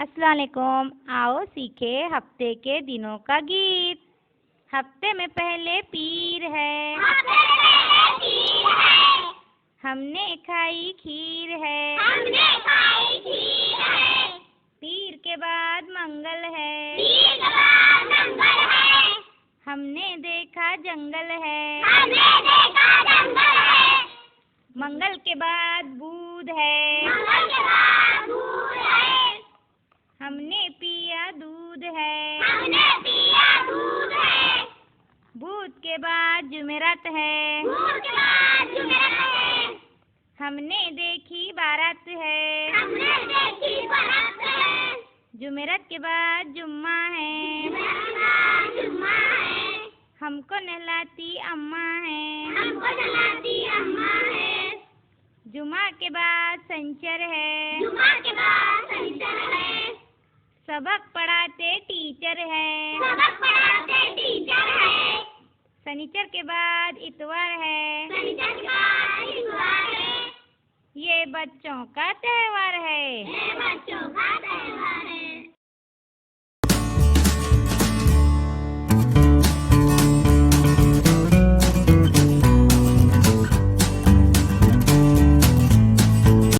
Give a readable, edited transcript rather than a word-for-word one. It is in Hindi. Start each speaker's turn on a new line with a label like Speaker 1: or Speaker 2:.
Speaker 1: अस्सलाम वालेकुम। आओ सीखे हफ्ते के दिनों का गीत। हफ्ते में पहले पीर है, हमने खाई खीर है, पीर के बाद मंगल है, हमने देखा जंगल है, मंगल के बाद बुध है, हमने पिया दूध है, बुध के बाद जुमेरात है, हमने देखी बारात है, जुमेरात के बाद जुम्मा है, हमको नहलाती अम्मा है, जुमा के बाद संचर है, सबक पढ़ाते टीचर है, शनिचर के बाद इतवार है, ये बच्चों का त्योहार है।